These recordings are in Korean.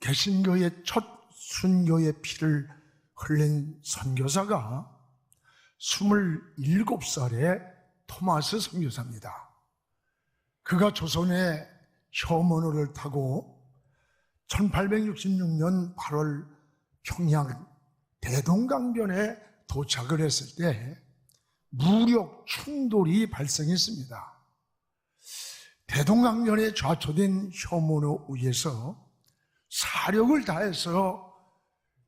개신교의 첫 순교의 피를 흘린 선교사가 27살의 토마스 선교사입니다. 그가 조선의 셔먼호를 타고 1866년 8월 평양 대동강변에 도착을 했을 때 무력 충돌이 발생했습니다. 대동강변에 좌초된 셔먼호 위에서 사력을 다해서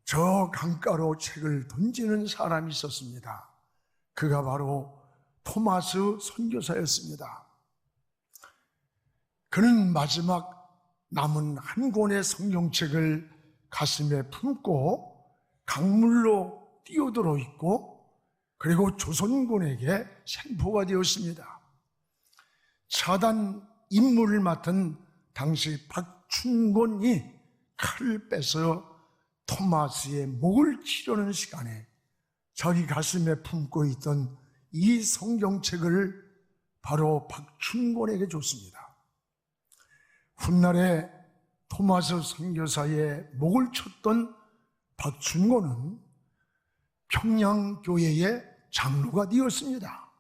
저 강가로 책을 던지는 사람이 있었습니다. 그가 바로 토마스 선교사였습니다. 그는 마지막 남은 한 권의 성경책을 가슴에 품고 강물로 뛰어들어 있고 그리고 조선군에게 생포가 되었습니다. 차단 임무를 맡은 당시 박춘곤이 칼을 빼서 토마스의 목을 치려는 시간에 자기 가슴에 품고 있던 이 성경책을 바로 박춘곤에게 줬습니다. 훗날에 토마스 선교사의 목을 쳤던 박춘곤은 평양교회의 장로가 되었습니다.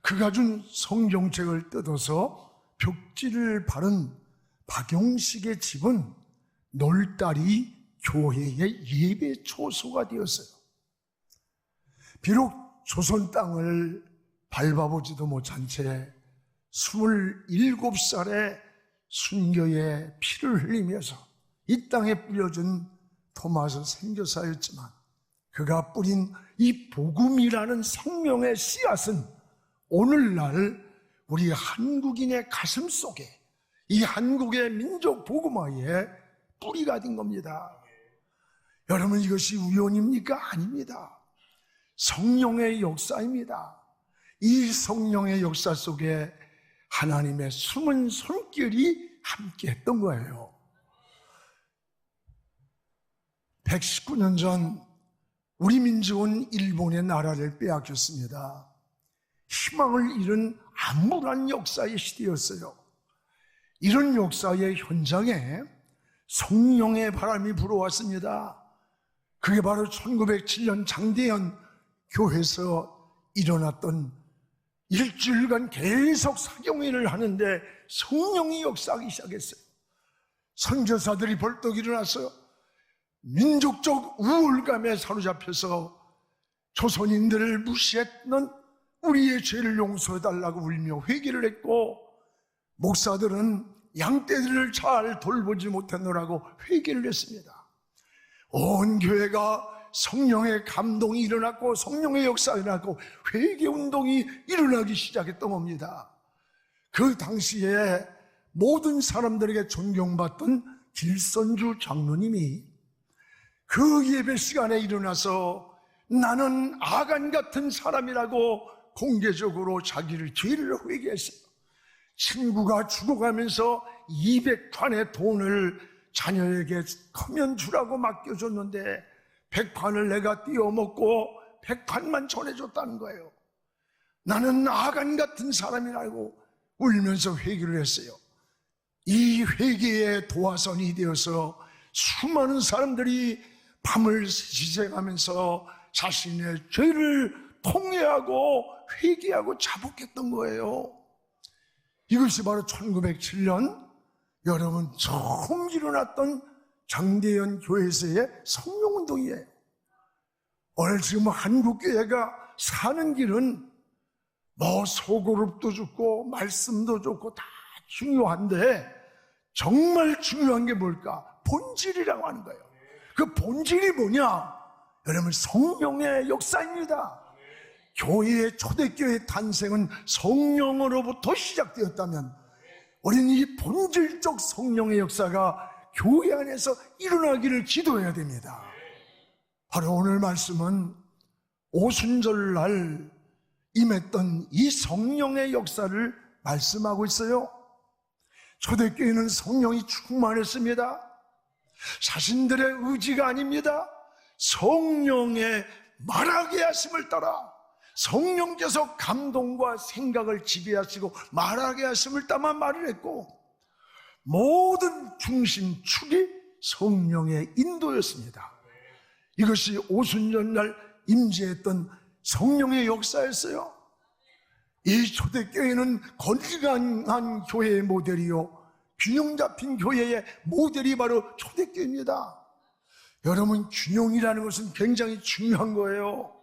그가 준 성경책을 뜯어서 벽지를 바른 박용식의 집은 놀다리 교회의 예배 초소가 되었어요. 비록 조선 땅을 밟아보지도 못한 채 27살의 순교의 피를 흘리면서 이 땅에 뿌려준 토마스 선교사였지만 그가 뿌린 이 복음이라는 생명의 씨앗은 오늘날 우리 한국인의 가슴 속에 이 한국의 민족 복음화에 뿌리가 된 겁니다. 여러분, 이것이 우연입니까? 아닙니다. 성령의 역사입니다. 이 성령의 역사 속에 하나님의 숨은 손길이 함께 했던 거예요. 119년 전 우리 민족은 일본의 나라를 빼앗겼습니다. 희망을 잃은 암울한 역사의 시대였어요. 이런 역사의 현장에 성령의 바람이 불어왔습니다. 그게 바로 1907년 장대현 교회에서 일어났던 일주일간 계속 사경회를 하는데 성령이 역사하기 시작했어요. 선교사들이 벌떡 일어났어요. 민족적 우울감에 사로잡혀서 조선인들을 무시했던 우리의 죄를 용서해달라고 울며 회개를 했고, 목사들은 양떼들을 잘 돌보지 못했노라고 회개를 했습니다. 온 교회가 성령의 감동이 일어났고 성령의 역사가 일어났고 회개운동이 일어나기 시작했던 겁니다. 그 당시에 모든 사람들에게 존경받던 길선주 장로님이 그 예배 시간에 일어나서 나는 아간 같은 사람이라고 공개적으로 자기를 죄를 회개했어요. 친구가 죽어가면서 200판의 돈을 자녀에게 커면 주라고 맡겨줬는데 100판을 내가 띄어먹고 100판만 전해줬다는 거예요. 나는 아간 같은 사람이라고 울면서 회개를 했어요. 이 회개의 도화선이 되어서 수많은 사람들이 밤을 지새가면서 자신의 죄를 통회하고 회개하고 자복했던 거예요. 이것이 바로 1907년 여러분 처음 일어났던 장대현 교회에서의 성령운동이에요. 오늘 지금 한국교회가 사는 길은 뭐 소그룹도 좋고 말씀도 좋고 다 중요한데 정말 중요한 게 뭘까? 본질이라고 하는 거예요. 그 본질이 뭐냐? 여러분, 성령의 역사입니다. 교회의 초대교회의 탄생은 성령으로부터 시작되었다면 우리는 이 본질적 성령의 역사가 교회 안에서 일어나기를 기도해야 됩니다. 바로 오늘 말씀은 오순절날 임했던 이 성령의 역사를 말씀하고 있어요. 초대교회는 성령이 충만했습니다. 자신들의 의지가 아닙니다. 성령의 말하게 하심을 따라 성령께서 감동과 생각을 지배하시고 말하게 하심을 따라 말을 했고, 모든 중심축이 성령의 인도였습니다. 이것이 오순절날 임재했던 성령의 역사였어요. 이 초대교회는 건강한 교회의 모델이요, 균형 잡힌 교회의 모델이 바로 초대교회입니다. 여러분, 균형이라는 것은 굉장히 중요한 거예요.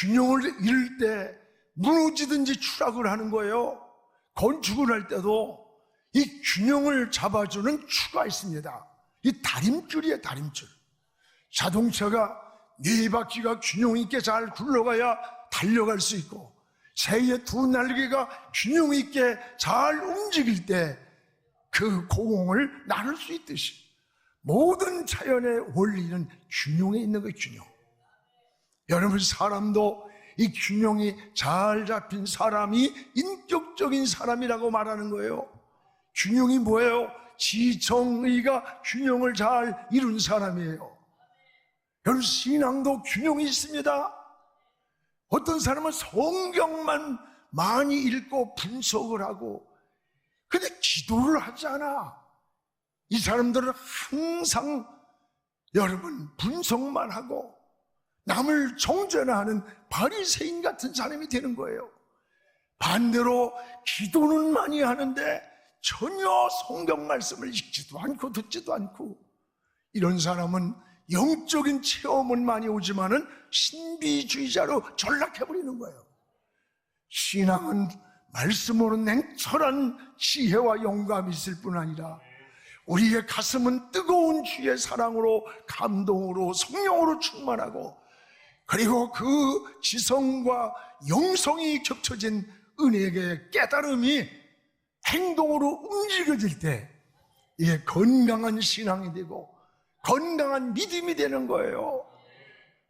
균형을 잃을 때 무너지든지 추락을 하는 거예요. 건축을 할 때도 이 균형을 잡아주는 추가 있습니다. 이 다림줄이에요, 다림줄. 자동차가 네 바퀴가 균형 있게 잘 굴러가야 달려갈 수 있고, 새의 두 날개가 균형 있게 잘 움직일 때 그 고공을 나눌 수 있듯이 모든 자연의 원리는 균형에 있는 거예요, 균형. 여러분, 사람도 이 균형이 잘 잡힌 사람이 인격적인 사람이라고 말하는 거예요. 균형이 뭐예요? 지정의가 균형을 잘 이룬 사람이에요. 여러분, 신앙도 균형이 있습니다. 어떤 사람은 성경만 많이 읽고 분석을 하고, 근데 기도를 하지 않아. 이 사람들은 항상 여러분 분석만 하고 남을 정죄하는 바리새인 같은 사람이 되는 거예요. 반대로 기도는 많이 하는데 전혀 성경 말씀을 읽지도 않고 듣지도 않고, 이런 사람은 영적인 체험은 많이 오지만은 신비주의자로 전락해버리는 거예요. 신앙은 말씀으로 냉철한 지혜와 영감이 있을 뿐 아니라 우리의 가슴은 뜨거운 주의 사랑으로, 감동으로, 성령으로 충만하고, 그리고 그 지성과 영성이 겹쳐진 은혜의 깨달음이 행동으로 움직여질 때 이게 건강한 신앙이 되고 건강한 믿음이 되는 거예요.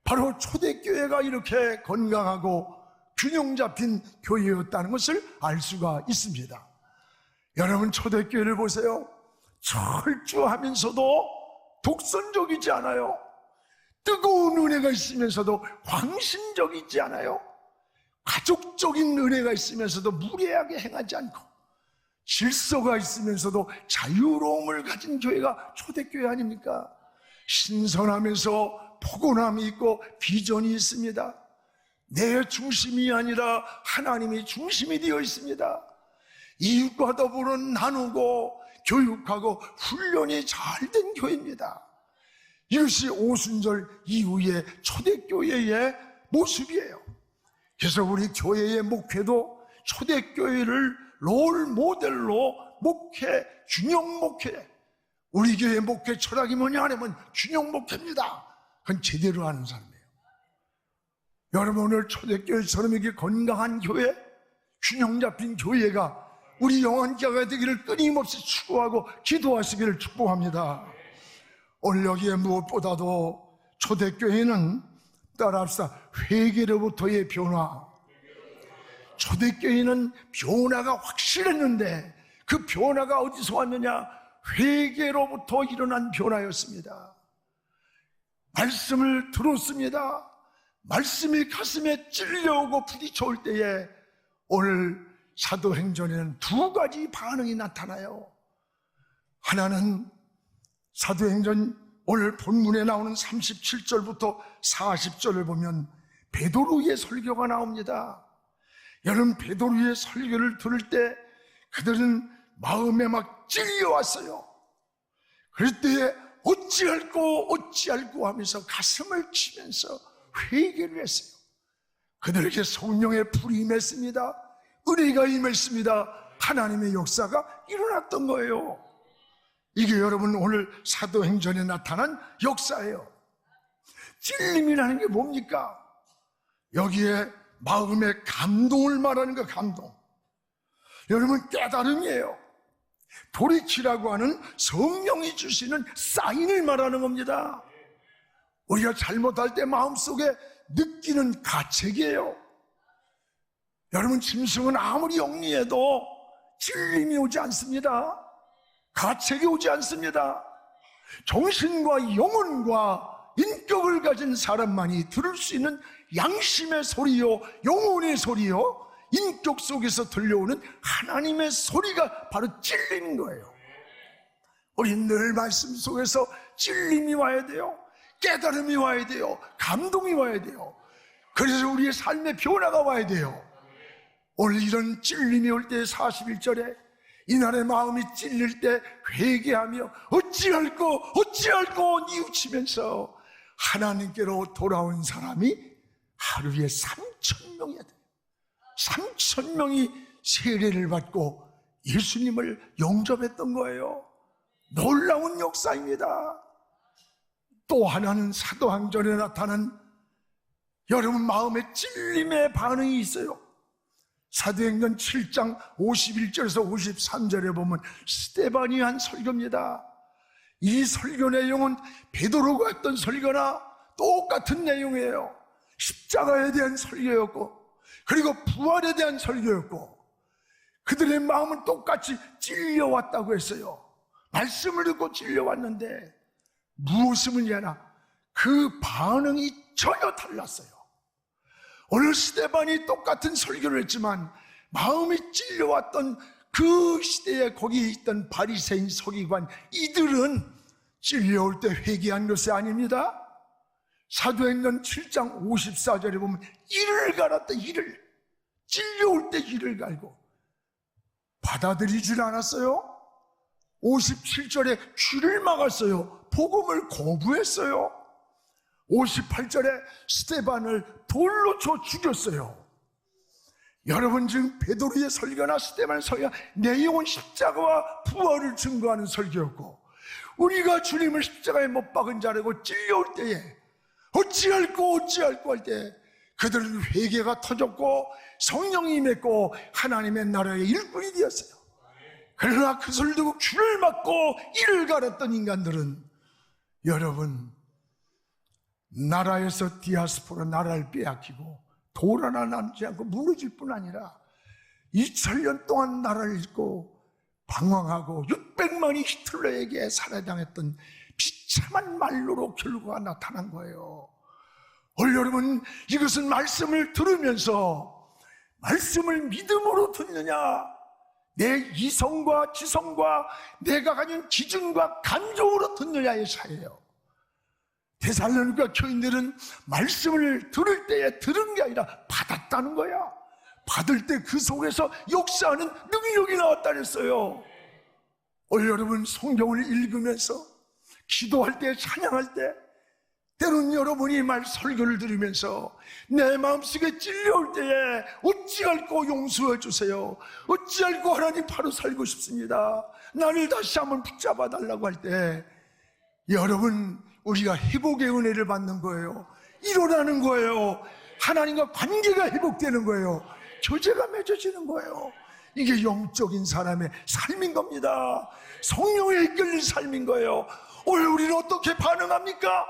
바로 초대교회가 이렇게 건강하고 균형 잡힌 교회였다는 것을 알 수가 있습니다. 여러분, 초대교회를 보세요. 철저하면서도 독선적이지 않아요. 뜨거운 은혜가 있으면서도 광신적이지 않아요. 가족적인 은혜가 있으면서도 무례하게 행하지 않고, 질서가 있으면서도 자유로움을 가진 교회가 초대교회 아닙니까? 신선하면서 포근함이 있고 비전이 있습니다. 내 중심이 아니라 하나님이 중심이 되어 있습니다. 이웃과 더불어 나누고 교육하고 훈련이 잘 된 교회입니다. 이것이 오순절 이후의 초대교회의 모습이에요. 그래서 우리 교회의 목회도 초대교회를 롤 모델로 목회, 균형 목회. 우리 교회 목회 철학이 뭐냐 하면 균형 목회입니다. 그건 제대로 하는 사람이에요. 여러분, 오늘 초대교회처럼 이렇게 건강한 교회, 균형 잡힌 교회가 우리 영혼교회가 되기를 끊임없이 추구하고 기도하시기를 축복합니다. 오늘 여기에 무엇보다도 초대교회는 따라합시다. 회개로부터의 변화. 초대교회는 변화가 확실했는데 그 변화가 어디서 왔느냐? 회개로부터 일어난 변화였습니다. 말씀을 들었습니다. 말씀이 가슴에 찔려오고 부딪혀올 때에 오늘 사도행전에는 두 가지 반응이 나타나요. 하나는 사도행전 오늘 본문에 나오는 37절부터 40절을 보면 베드로의 설교가 나옵니다. 여러분, 베드로의 설교를 들을 때 그들은 마음에 막 찔려왔어요. 그럴 때 어찌할꼬 하면서 가슴을 치면서 회개를 했어요. 그들에게 성령의 불이 임했습니다. 은혜가 임했습니다. 하나님의 역사가 일어났던 거예요. 이게 여러분 오늘 사도행전에 나타난 역사예요. 찔림이라는 게 뭡니까? 여기에 마음의 감동을 말하는 거, 감동. 여러분, 깨달음이에요. 돌이키라고 하는 성령이 주시는 사인을 말하는 겁니다. 우리가 잘못할 때 마음속에 느끼는 가책이에요. 여러분, 짐승은 아무리 영리해도 찔림이 오지 않습니다. 가책이 오지 않습니다. 정신과 영혼과 인격을 가진 사람만이 들을 수 있는 양심의 소리요, 영혼의 소리요, 인격 속에서 들려오는 하나님의 소리가 바로 찔리는 거예요. 우린 늘 말씀 속에서 찔림이 와야 돼요. 깨달음이 와야 돼요. 감동이 와야 돼요. 그래서 우리의 삶의 변화가 와야 돼요. 오늘 이런 찔림이 올 때 41절에 이날의 마음이 찔릴 때 회개하며 어찌할꼬 뉘우치면서 하나님께로 돌아온 사람이 하루에 3,000명이야 돼요. 3,000명이 세례를 받고 예수님을 영접했던 거예요. 놀라운 역사입니다. 또 하나는 사도행전에 나타난 여러분 마음의 찔림의 반응이 있어요. 사도행전 7장 51절에서 53절에 보면 스데반이 한 설교입니다. 이 설교 내용은 베드로가 했던 설교나 똑같은 내용이에요. 십자가에 대한 설교였고 그리고 부활에 대한 설교였고 그들의 마음은 똑같이 찔려왔다고 했어요. 말씀을 듣고 찔려왔는데 무엇을 문제나 그 반응이 전혀 달랐어요. 오늘 스데반이 똑같은 설교를 했지만 마음이 찔려왔던 그 시대에 거기 있던 바리새인 서기관 이들은 찔려올 때 회개한 것이 아닙니다. 사도행전 7장 54절에 보면 이를 갈았다. 이를 찔려올 때 이를 갈고 받아들이질 않았어요. 57절에 귀를 막았어요. 복음을 거부했어요. 58절에 스데반을 돌로 쳐 죽였어요. 여러분 지금 베드로의 설교나 스데반의 설교가 내용은 십자가와 부활을 증거하는 설교였고 우리가 주님을 십자가에 못 박은 자라고 찔려올 때에 어찌할꼬 할 때 그들은 회개가 터졌고 성령이 임했고 하나님의 나라의 일꾼이 되었어요. 그러나 그것을 두고 귀를 막고 이를 가렸던 인간들은 여러분 나라에서 디아스포라 나라를 빼앗기고 돌 하나 남지 않고 무너질 뿐 아니라 2000년 동안 나라를 잃고 방황하고 600만이 히틀러에게 살해당했던 비참한 말로로 결과가 나타난 거예요. 오늘 여러분 이것은 말씀을 들으면서 말씀을 믿음으로 듣느냐 내 이성과 지성과 내가 가진 기준과 감정으로 듣느냐의 차이예요. 데살로니가 교인들은 말씀을 들을 때에 들은 게 아니라 받았다는 거야. 받을 때 그 속에서 역사하는 능력이 나왔다 그랬어요. 오늘 여러분 성경을 읽으면서 기도할 때 찬양할 때 때론 여러분이 말 설교를 들으면서 내 마음속에 찔려올 때에 어찌할꼬 용서해 주세요. 어찌할꼬 하나님 바로 살고 싶습니다. 나를 다시 한번 붙잡아 달라고 할 때 여러분 우리가 회복의 은혜를 받는 거예요. 일어나는 거예요. 하나님과 관계가 회복되는 거예요. 교제가 맺어지는 거예요. 이게 영적인 사람의 삶인 겁니다. 성령에 이끌린 삶인 거예요. 오늘 우리는 어떻게 반응합니까?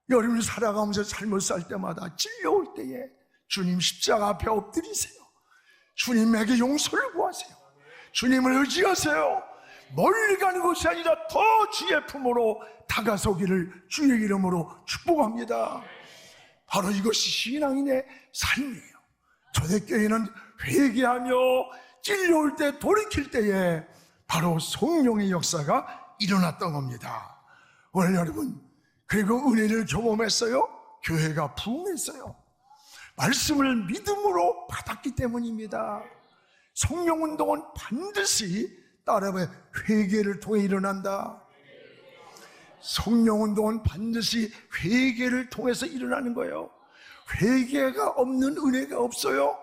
여러분 살아가면서 잘못 살 때마다 찔려올 때에 주님 십자가 앞에 엎드리세요. 주님에게 용서를 구하세요. 주님을 의지하세요. 멀리 가는 것이 아니라 더 주의 품으로 다가서기를 주의 이름으로 축복합니다. 바로 이것이 신앙인의 삶이에요. 초대교회는 회개하며 찔려올 때 돌이킬 때에 바로 성령의 역사가 일어났던 겁니다. 오늘 여러분 그리고 은혜를 경험했어요. 교회가 부흥했어요. 말씀을 믿음으로 받았기 때문입니다. 성령운동은 반드시 따라해 회개를 통해 일어난다. 성령운동은 반드시 회개를 통해서 일어나는 거예요. 회개가 없는 은혜가 없어요.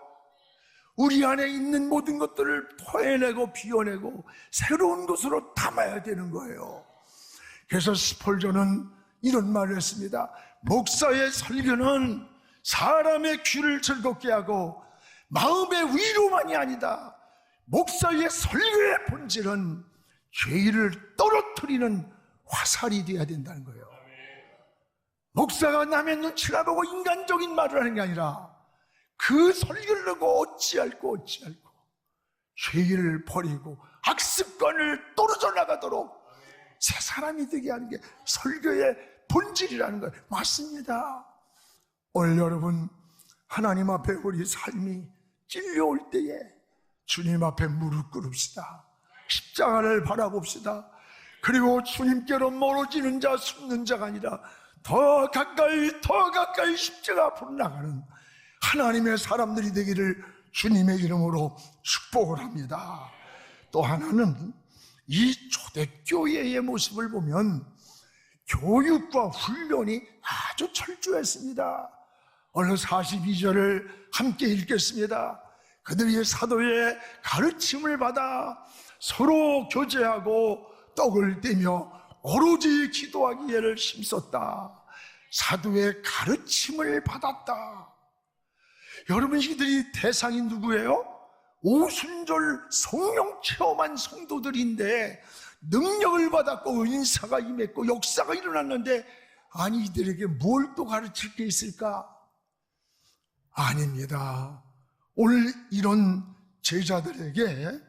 우리 안에 있는 모든 것들을 토해내고 비워내고 새로운 것으로 담아야 되는 거예요. 그래서 스폴전은 이런 말을 했습니다. 목사의 설교는 사람의 귀를 즐겁게 하고 마음의 위로만이 아니다. 목사의 설교의 본질은 죄를 떨어뜨리는 화살이 되어야 된다는 거예요. 목사가 남의 눈치나 보고 인간적인 말을 하는 게 아니라 그 설교를 듣고 어찌할꼬 죄를 버리고 악습관을 떨어져 나가도록 새 사람이 되게 하는 게 설교의 본질이라는 거예요. 맞습니다. 오늘 여러분 하나님 앞에 우리 삶이 찔려올 때에 주님 앞에 무릎 꿇읍시다. 십자가를 바라봅시다. 그리고 주님께로 멀어지는 자, 숨는 자가 아니라 더 가까이 십자가 앞으로 나가는 하나님의 사람들이 되기를 주님의 이름으로 축복을 합니다. 또 하나는 이 초대교회의 모습을 보면 교육과 훈련이 아주 철저했습니다. 오늘 42절을 함께 읽겠습니다. 그들이 사도의 가르침을 받아 서로 교제하고 떡을 떼며 오로지 기도하기를 힘썼다. 사도의 가르침을 받았다. 여러분, 이들이 대상이 누구예요? 오순절 성령 체험한 성도들인데 능력을 받았고 은사가 임했고 역사가 일어났는데, 아니 이들에게 뭘 또 가르칠 게 있을까? 아닙니다. 오늘 이런 제자들에게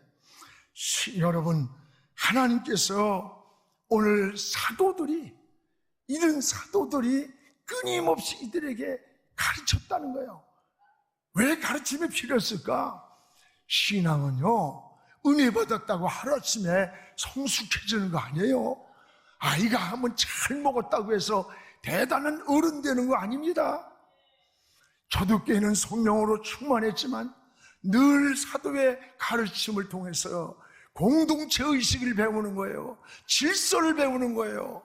여러분, 하나님께서 오늘 이런 사도들이 끊임없이 이들에게 가르쳤다는 거예요. 왜 가르침이 필요했을까? 신앙은요, 은혜 받았다고 하루아침에 성숙해지는 거 아니에요. 아이가 한번 잘 먹었다고 해서 대단한 어른 되는 거 아닙니다. 초대교회는 성령으로 충만했지만 늘 사도의 가르침을 통해서 공동체 의식을 배우는 거예요. 질서를 배우는 거예요.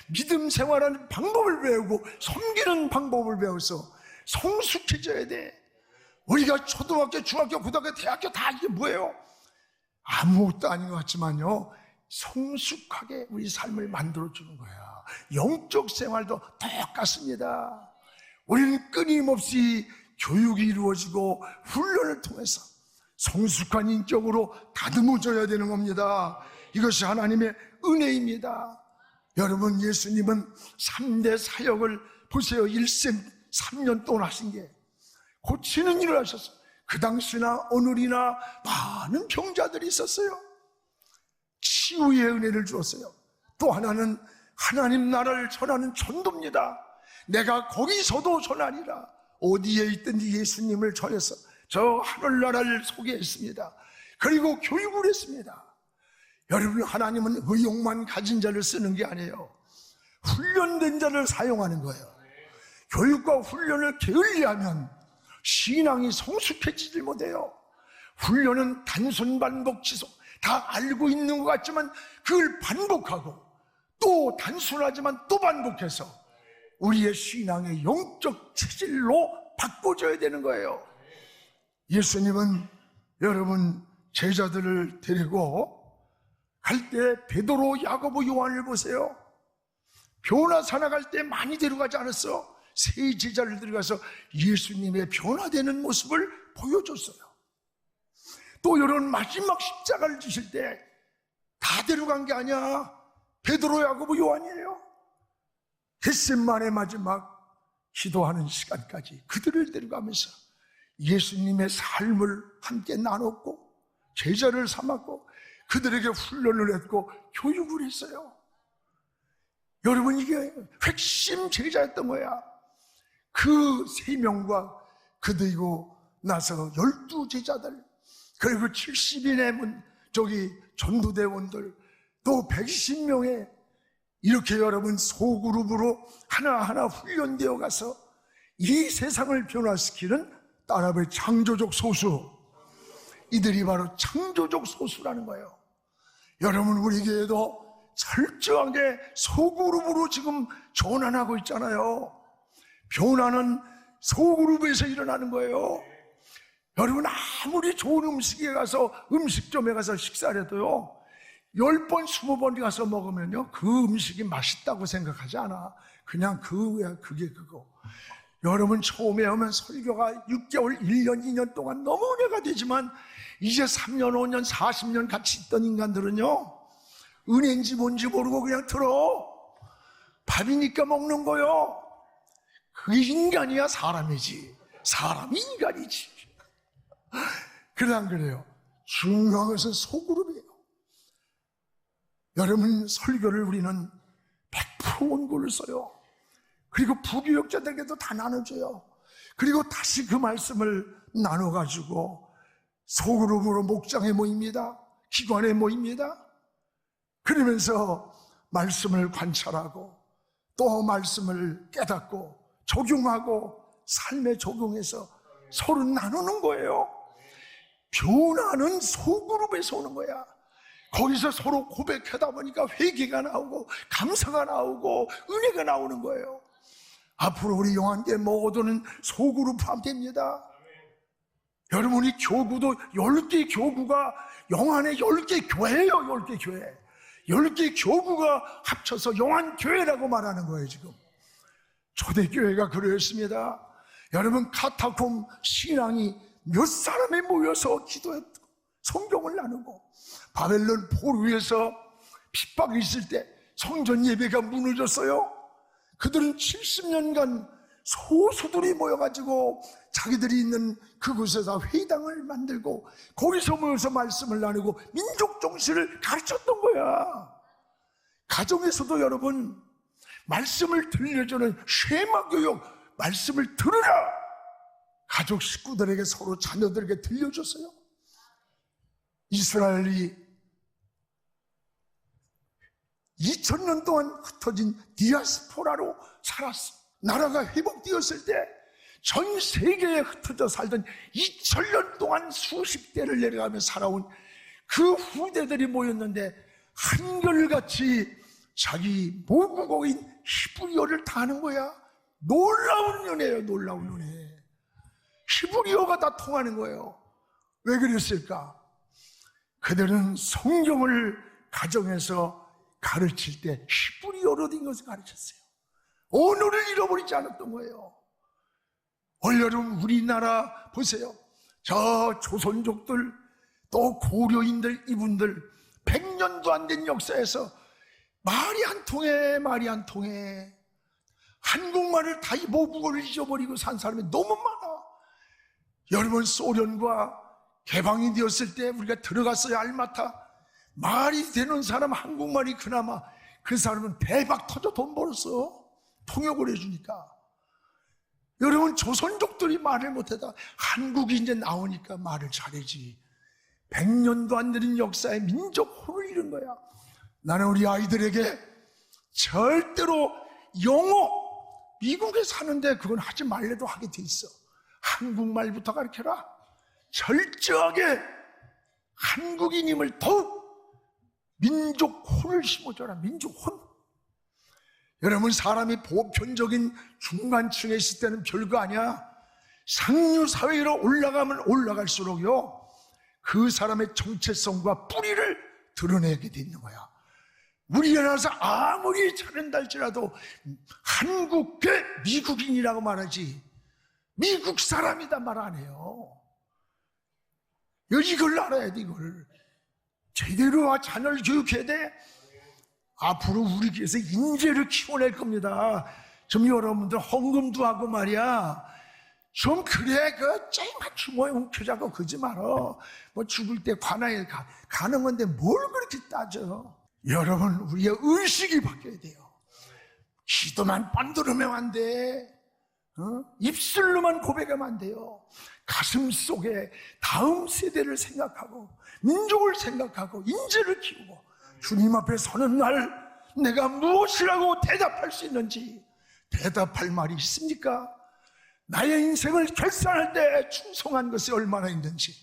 믿음 생활하는 방법을 배우고 섬기는 방법을 배워서 성숙해져야 돼. 우리가 초등학교, 중학교, 고등학교, 대학교 다 이게 뭐예요? 아무것도 아닌 것 같지만요, 성숙하게 우리 삶을 만들어주는 거야. 영적 생활도 똑같습니다. 우리는 끊임없이 교육이 이루어지고 훈련을 통해서 성숙한 인격으로 다듬어져야 되는 겁니다. 이것이 하나님의 은혜입니다. 여러분, 예수님은 3대 사역을 보세요. 일생 3년 동안 하신 게 고치는 일을 하셨어요. 그 당시나 오늘이나 많은 병자들이 있었어요. 치유의 은혜를 주었어요. 또 하나는 하나님 나라를 전하는 전도입니다. 내가 거기서도 전하리라. 어디에 있든지 예수님을 전해서 저 하늘나라를 소개했습니다. 그리고 교육을 했습니다. 여러분, 하나님은 의욕만 가진 자를 쓰는 게 아니에요. 훈련된 자를 사용하는 거예요. 교육과 훈련을 게을리하면 신앙이 성숙해지질 못해요. 훈련은 단순 반복 지속, 다 알고 있는 것 같지만 그걸 반복하고 또 단순하지만 또 반복해서 우리의 신앙의 영적 체질로 바꿔줘야 되는 거예요. 예수님은 여러분 제자들을 데리고 갈 때 베드로, 야고보, 요한을 보세요. 변화산에 갈 때 많이 데려가지 않았어. 세 제자를 데려가서 예수님의 변화되는 모습을 보여줬어요. 또 이런 마지막 십자가를 지실 때 다 데려간 게 아니야. 베드로, 야고보, 요한이에요. 겟세마네 마지막 기도하는 시간까지 그들을 데려가면서 예수님의 삶을 함께 나눴고 제자를 삼았고 그들에게 훈련을 했고 교육을 했어요. 여러분, 이게 핵심 제자였던 거야. 그 3명과 그들이고 나서 12제자들, 그리고 70인의 전도대원들, 또 120명의 이렇게 여러분 소그룹으로 하나하나 훈련되어 가서 이 세상을 변화시키는 따라의 창조적 소수, 이들이 바로 창조적 소수라는 거예요. 여러분, 우리 교회도 철저하게 소그룹으로 지금 전환하고 있잖아요. 변화는 소그룹에서 일어나는 거예요. 여러분, 아무리 좋은 음식에 가서 음식점에 가서 식사를 해도요 10번, 20번 가서 먹으면요 그 음식이 맛있다고 생각하지 않아. 그냥 그게 그거. 여러분, 처음에 오면 설교가 6개월, 1년, 2년 동안 너무 은혜가 되지만 이제 3년, 5년, 40년 같이 있던 인간들은요 은혜인지 뭔지 모르고 그냥 들어. 밥이니까 먹는 거요. 그게 인간이야 사람이지. 사람이 인간이지. 그래 안 그래요? 중요한 것은 소그룹이에요. 여러분, 설교를 우리는 100% 원고를 써요. 그리고 부교역자들에게도 다 나눠줘요. 그리고 다시 그 말씀을 나눠가지고 소그룹으로 목장에 모입니다. 기관에 모입니다. 그러면서 말씀을 관찰하고 또 말씀을 깨닫고 적용하고 삶에 적용해서 서로 나누는 거예요. 변화는 소그룹에서 오는 거야. 거기서 서로 고백하다 보니까 회개가 나오고 감사가 나오고 은혜가 나오는 거예요. 앞으로 우리 영안교회 모두는 소그룹 포함됩니다. 여러분이 교구도 10개 교구가 영안의 10개 교회예요. 10개 교회. 10개 교구가 합쳐서 영안교회라고 말하는 거예요. 지금 초대교회가 그러했습니다. 여러분 카타콤 신앙이 몇 사람이 모여서 기도했고 성경을 나누고 바벨론 포로 위에서 핍박이 있을 때 성전 예배가 무너졌어요. 그들은 70년간 소수들이 모여가지고 자기들이 있는 그곳에서 회당을 만들고 거기서 모여서 말씀을 나누고 민족 정신을 가르쳤던 거야. 가정에서도 여러분 말씀을 들려주는 쉐마 교육, 말씀을 들으라. 가족 식구들에게 서로 자녀들에게 들려줬어요. 이스라엘이 2000년 동안 흩어진 디아스포라로 살았어. 나라가 회복되었을 때 전 세계에 흩어져 살던 2000년 동안 수십 대를 내려가며 살아온 그 후대들이 모였는데 한결같이 자기 모국어인 히브리어를 다 하는 거야. 놀라운 은혜예요. 놀라운 은혜. 히브리어가 다 통하는 거예요. 왜 그랬을까? 그들은 성경을 가정에서 가르칠 때 히브리어로 된 것을 가르쳤어요. 언어를 잃어버리지 않았던 거예요. 올여름 우리나라 보세요. 저 조선족들 또 고려인들 이분들 100년도 안 된 역사에서 말이 안 통해 한국말을 다 모국어를 잊어버리고 산 사람이 너무 많아. 여러분 소련과 개방이 되었을 때 우리가 들어갔어요. 알마타. 말이 되는 사람 한국말이 그나마 그 사람은 대박 터져 돈 벌었어. 통역을 해주니까. 여러분 조선족들이 말을 못하다 한국이 이제 나오니까 말을 잘하지. 100년도 안 되는 역사의 민족 혼을 잃은 거야. 나는 우리 아이들에게 절대로 영어 미국에 사는데 그건 하지 말래도 하게 돼 있어. 한국말부터 가르쳐라. 철저하게 한국인임을 더욱 민족 혼을 심어줘라. 민족 혼. 여러분 사람이 보편적인 중간층에 있을 때는 별거 아니야. 상류 사회로 올라가면 올라갈수록요 그 사람의 정체성과 뿌리를 드러내게 되는 거야. 우리나라에서 아무리 잘한다 할지라도 한국계 미국인이라고 말하지 미국 사람이다 말 안 해요. 이걸 알아야 돼. 이걸 제대로 자녀를 교육해야 돼. 앞으로 우리 교회에서 인재를 키워낼 겁니다. 좀 여러분들 헌금도 하고 말이야. 좀 그래 좀 맞추고 웅켜자고 그러지 말어. 뭐 죽을 때 관아에 가는 건데 뭘 그렇게 따져. 여러분 우리의 의식이 바뀌어야 돼요. 기도만 뻔들으면 안 돼. 입술로만 고백하면 안 돼요. 가슴 속에 다음 세대를 생각하고 민족을 생각하고 인재를 키우고 주님 앞에 서는 날 내가 무엇이라고 대답할 수 있는지 대답할 말이 있습니까? 나의 인생을 결산할 때 충성한 것이 얼마나 있는지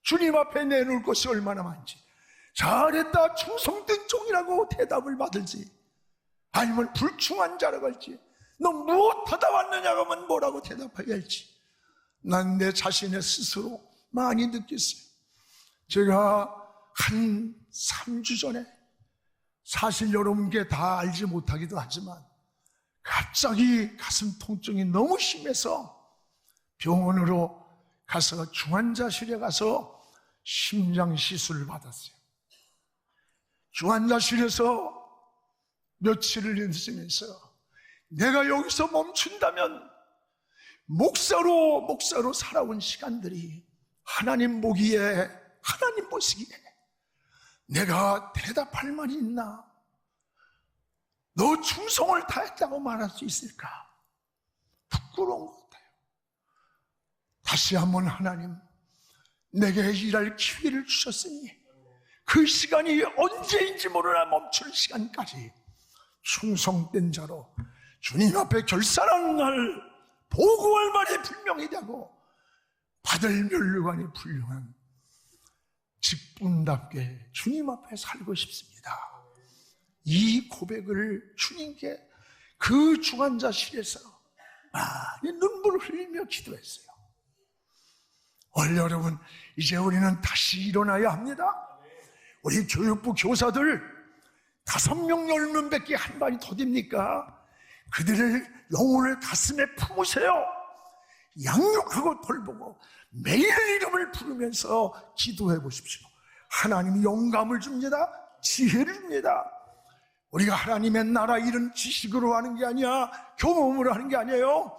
주님 앞에 내놓을 것이 얼마나 많은지 잘했다 충성된 종이라고 대답을 받을지 아니면 불충한 자라고 할지 너 무엇하다 왔느냐고 하면 뭐라고 대답해야 할지 난 내 자신의 스스로 많이 느꼈어요. 제가 한 3주 전에 사실 여러분께 다 알지 못하기도 하지만 갑자기 가슴 통증이 너무 심해서 병원으로 가서 중환자실에 가서 심장 시술을 받았어요. 중환자실에서 며칠을 있으면서 내가 여기서 멈춘다면 목사로 살아온 시간들이 하나님 보기에 하나님 보시기에 내가 대답할 말이 있나? 너 충성을 다했다고 말할 수 있을까? 부끄러운 것 같아요. 다시 한번 하나님 내게 일할 기회를 주셨으니 그 시간이 언제인지 모르나 멈출 시간까지 충성된 자로 주님 앞에 결산하는 날, 보고할 말이 분명히 되고 받을 면류관이 분명한 직분답게 주님 앞에 살고 싶습니다. 이 고백을 주님께 그 중환자실에서 많이 눈물을 흘리며 기도했어요. 여러분, 이제 우리는 다시 일어나야 합니다. 우리 교육부 교사들 5명 10명 밖에 한 발이 더 됩니까? 그들의 영혼을 가슴에 품으세요. 양육하고 돌보고 매일 이름을 부르면서 기도해 보십시오. 하나님이 영감을 줍니다. 지혜를 줍니다. 우리가 하나님의 나라 일은 지식으로 하는 게 아니야, 경험으로 하는 게 아니에요.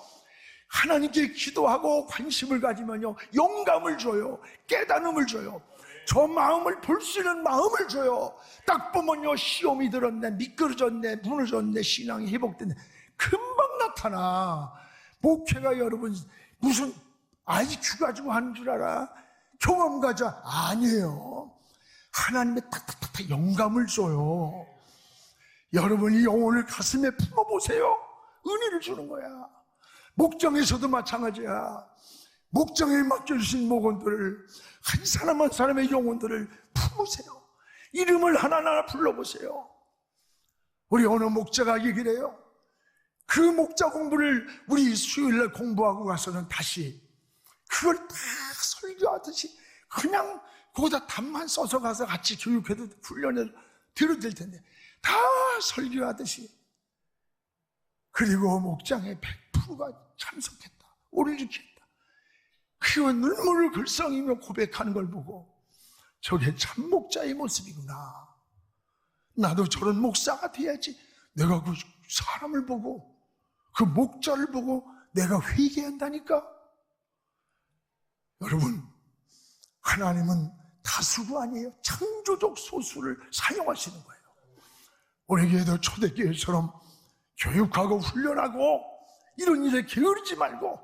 하나님께 기도하고 관심을 가지면요, 영감을 줘요. 깨달음을 줘요. 저 마음을 볼 수 있는 마음을 줘요. 딱 보면요, 시험이 들었네, 미끄러졌네, 무너졌네, 신앙이 회복됐네, 금방 나타나. 목회가 여러분 무슨 IQ 가지고 하는 줄 알아? 경험 가져? 아니에요. 하나님의 탁탁탁탁 영감을 줘요. 여러분이 영혼을 가슴에 품어보세요. 은혜를 주는 거야. 목장에서도 마찬가지야. 목장에 맡겨주신 목원들을, 한 사람 한 사람의 영혼들을 품으세요. 이름을 하나하나 불러보세요. 우리 어느 목자가 얘기를 해요. 그 목자 공부를 우리 수요일날 공부하고 가서는 다시 그걸 다 설교하듯이 그냥 거기다 답만 써서 가서 같이 교육해도 훈련을 들어도 될 텐데 다 설교하듯이, 그리고 목장에 100%가 참석했다, 오를 지켰다, 그리고 눈물을 글썽이며 고백하는 걸 보고 저게 참 목자의 모습이구나, 나도 저런 목사가 돼야지. 내가 그 사람을 보고, 그 목자를 보고 내가 회개한다니까. 여러분, 하나님은 다수가 아니에요. 창조적 소수를 사용하시는 거예요. 우리 교회도 초대교회처럼 교육하고 훈련하고 이런 일에 게으르지 말고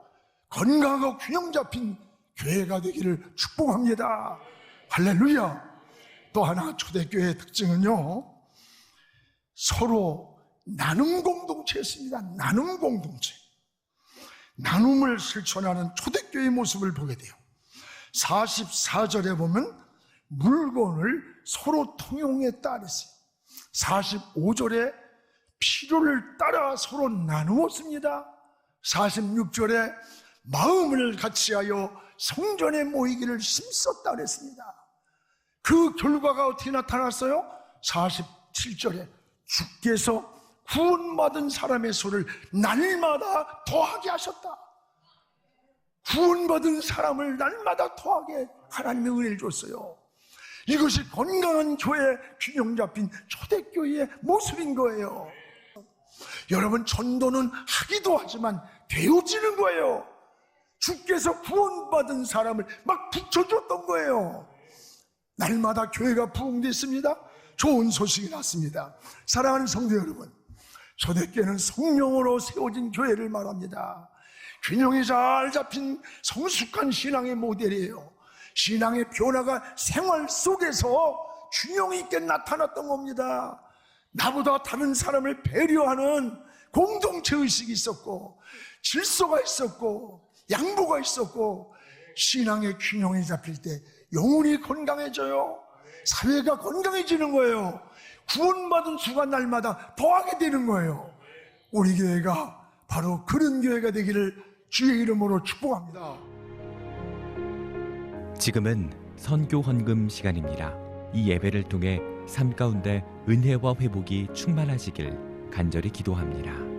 건강하고 균형 잡힌 교회가 되기를 축복합니다. 할렐루야. 또 하나 초대교회의 특징은요, 서로 나눔 공동체였습니다. 나눔 공동체. 나눔을 실천하는 초대교회의 모습을 보게 돼요. 44절에 보면 물건을 서로 통용했다 그랬어요. 45절에 필요를 따라 서로 나누었습니다. 46절에 마음을 같이하여 성전에 모이기를 힘썼다 그랬습니다. 그 결과가 어떻게 나타났어요? 47절에 주께서 구원받은 사람의 수를 날마다 더하게 하셨다. 구원받은 사람을 날마다 더하게 하나님의 은혜를 줬어요. 이것이 건강한 교회, 균형 잡힌 초대교회의 모습인 거예요. 여러분, 전도는 하기도 하지만 되어지는 거예요. 주께서 구원받은 사람을 막 붙여줬던 거예요. 날마다 교회가 부흥됐습니다. 좋은 소식이 났습니다. 사랑하는 성도 여러분, 초대교회는 성령으로 세워진 교회를 말합니다. 균형이 잘 잡힌 성숙한 신앙의 모델이에요. 신앙의 변화가 생활 속에서 균형 있게 나타났던 겁니다. 나보다 다른 사람을 배려하는 공동체의식이 있었고, 질서가 있었고, 양보가 있었고, 신앙의 균형이 잡힐 때 영혼이 건강해져요. 사회가 건강해지는 거예요. 구원받은 수가 날마다 더하게 되는 거예요. 우리 교회가 바로 그런 교회가 되기를 주의 이름으로 축복합니다. 지금은 선교 헌금 시간입니다. 이 예배를 통해 삶 가운데 은혜와 회복이 충만하시길 간절히 기도합니다.